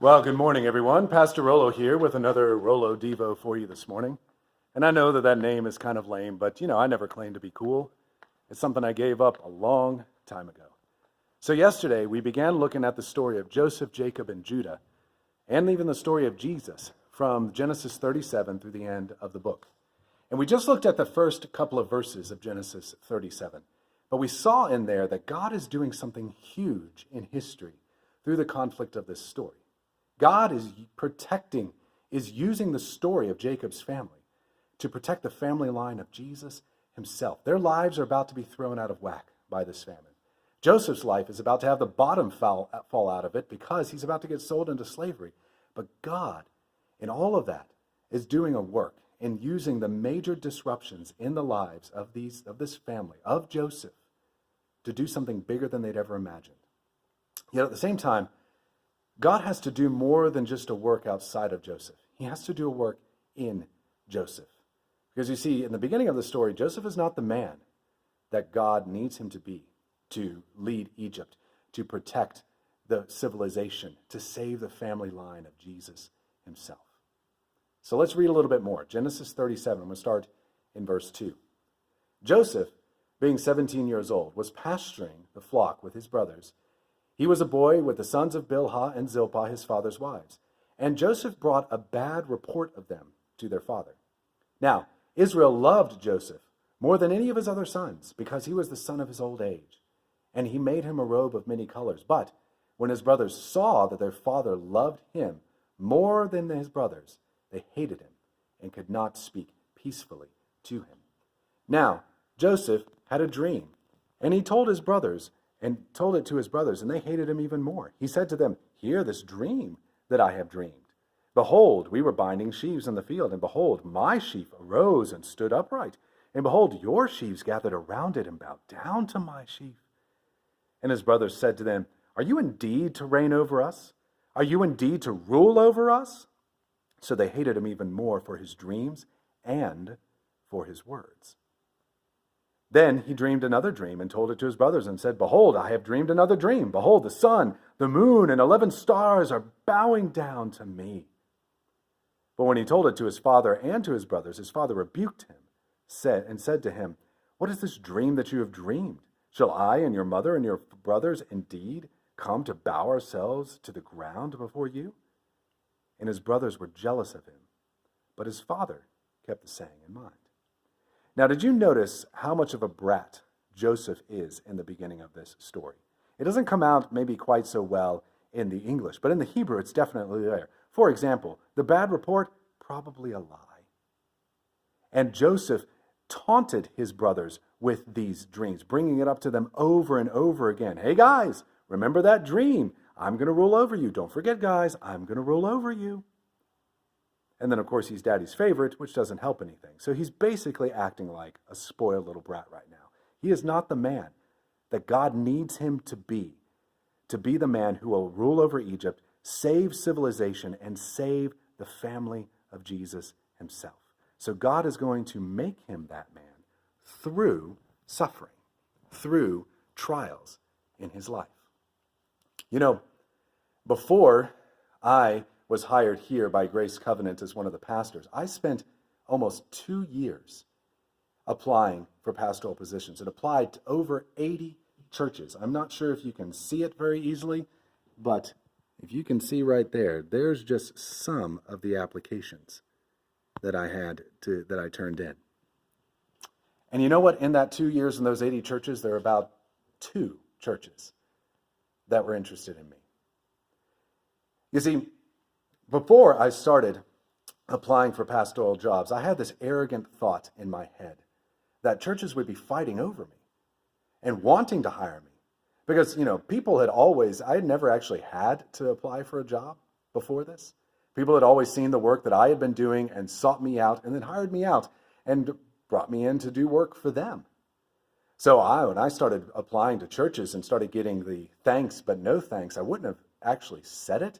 Well, good morning, everyone. Pastor Rollo here with another Rollo Devo for you this morning. And I know that name is kind of lame, but I never claimed to be cool. It's something I gave up a long time ago. So yesterday, we began looking at the story of Joseph, Jacob, and Judah, and even the story of Jesus from Genesis 37 through the end of the book. And we just looked at the first couple of verses of Genesis 37. But we saw in there that God is doing something huge in history through the conflict of this story. God is using the story of Jacob's family to protect the family line of Jesus himself. Their lives are about to be thrown out of whack by this famine. Joseph's life is about to have the bottom fall out of it because he's about to get sold into slavery. But God, in all of that, is doing a work in using the major disruptions in the lives of this family, of Joseph, to do something bigger than they'd ever imagined. Yet at the same time, God has to do more than just a work outside of Joseph. He has to do a work in Joseph. Because you see, in the beginning of the story, Joseph is not the man that God needs him to be to lead Egypt, to protect the civilization, to save the family line of Jesus himself. So let's read a little bit more. Genesis 37, I'm going to start in verse 2. Joseph, being 17 years old, was pasturing the flock with his brothers. He was a boy with the sons of Bilhah and Zilpah, his father's wives. And Joseph brought a bad report of them to their father. Now, Israel loved Joseph more than any of his other sons, because he was the son of his old age. And he made him a robe of many colors. But when his brothers saw that their father loved him more than his brothers, they hated him and could not speak peacefully to him. Now, Joseph had a dream, and he told it to his brothers, and they hated him even more. He said to them, "Hear this dream that I have dreamed. Behold, we were binding sheaves in the field, and behold, my sheaf arose and stood upright. And behold, your sheaves gathered around it and bowed down to my sheaf." And his brothers said to them, "Are you indeed to reign over us? Are you indeed to rule over us?" So they hated him even more for his dreams and for his words. Then he dreamed another dream and told it to his brothers and said, "Behold, I have dreamed another dream. Behold, the sun, the moon, and 11 stars are bowing down to me." But when he told it to his father and to his brothers, his father rebuked him and said to him, "What is this dream that you have dreamed? Shall I and your mother and your brothers indeed come to bow ourselves to the ground before you?" And his brothers were jealous of him, but his father kept the saying in mind. Now, did you notice how much of a brat Joseph is in the beginning of this story? It doesn't come out maybe quite so well in the English, but in the Hebrew, it's definitely there. For example, the bad report, probably a lie. And Joseph taunted his brothers with these dreams, bringing it up to them over and over again. "Hey, guys, remember that dream? I'm going to rule over you. Don't forget, guys, I'm going to rule over you." And then, of course, he's daddy's favorite, which doesn't help anything. So he's basically acting like a spoiled little brat right now. He is not the man that God needs him to be the man who will rule over Egypt, save civilization, and save the family of Jesus himself. So God is going to make him that man through suffering, through trials in his life. Before I was hired here by Grace Covenant as one of the pastors, I spent almost 2 years applying for pastoral positions and applied to over 80 churches. I'm not sure if you can see it very easily, but if you can see right there, there's just some of the applications that I turned in. And you know what? In that 2 years in those 80 churches, there were about 2 churches that were interested in me. You see, before I started applying for pastoral jobs, I had this arrogant thought in my head that churches would be fighting over me and wanting to hire me. Because, people I had never actually had to apply for a job before this. People had always seen the work that I had been doing and sought me out and then hired me out and brought me in to do work for them. So when I started applying to churches and started getting the thanks but no thanks, I wouldn't have actually said it,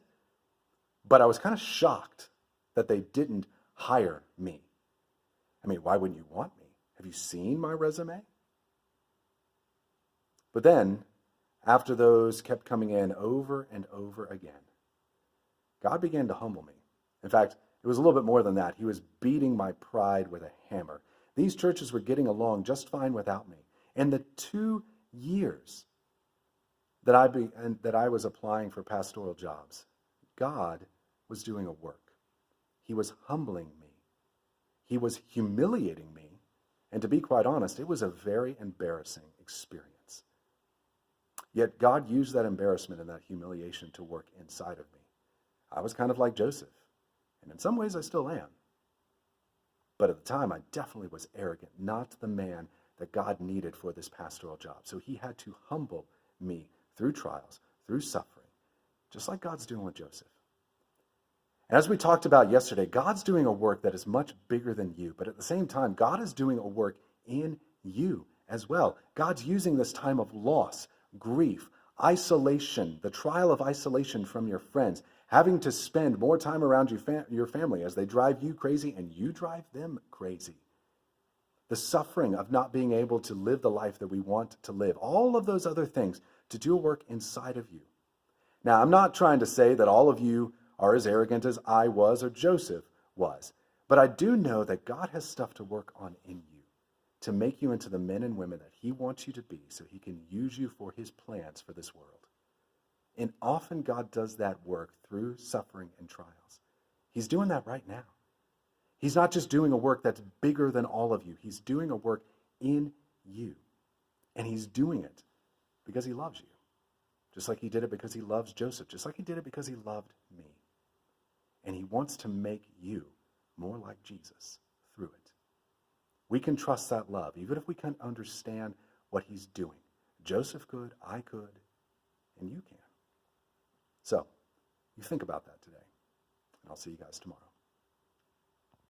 but I was kind of shocked that they didn't hire me. I mean, why wouldn't you want me? Have you seen my resume? But then, after those kept coming in over and over again, God began to humble me. In fact, it was a little bit more than that. He was beating my pride with a hammer. These churches were getting along just fine without me. And the 2 years that I was applying for pastoral jobs, God was doing a work. He was humbling me. He was humiliating me. And to be quite honest, it was a very embarrassing experience. Yet God used that embarrassment and that humiliation to work inside of me. I was kind of like Joseph, and in some ways I still am. But at the time, I definitely was arrogant, not the man that God needed for this pastoral job. So he had to humble me through trials, through suffering, just like God's doing with Joseph. And as we talked about yesterday, God's doing a work that is much bigger than you, but at the same time, God is doing a work in you as well. God's using this time of loss, grief, isolation, the trial of isolation from your friends, having to spend more time around your family as they drive you crazy and you drive them crazy. The suffering of not being able to live the life that we want to live. All of those other things to do a work inside of you. Now, I'm not trying to say that all of you are as arrogant as I was or Joseph was, but I do know that God has stuff to work on in you to make you into the men and women that he wants you to be so he can use you for his plans for this world. And often God does that work through suffering and trials. He's doing that right now. He's not just doing a work that's bigger than all of you. He's doing a work in you. And he's doing it because he loves you. Just like he did it because he loves Joseph. Just like he did it because he loved me. And he wants to make you more like Jesus through it. We can trust that love, even if we can't understand what he's doing. Joseph could, I could, and you can. So, you think about that today. And I'll see you guys tomorrow.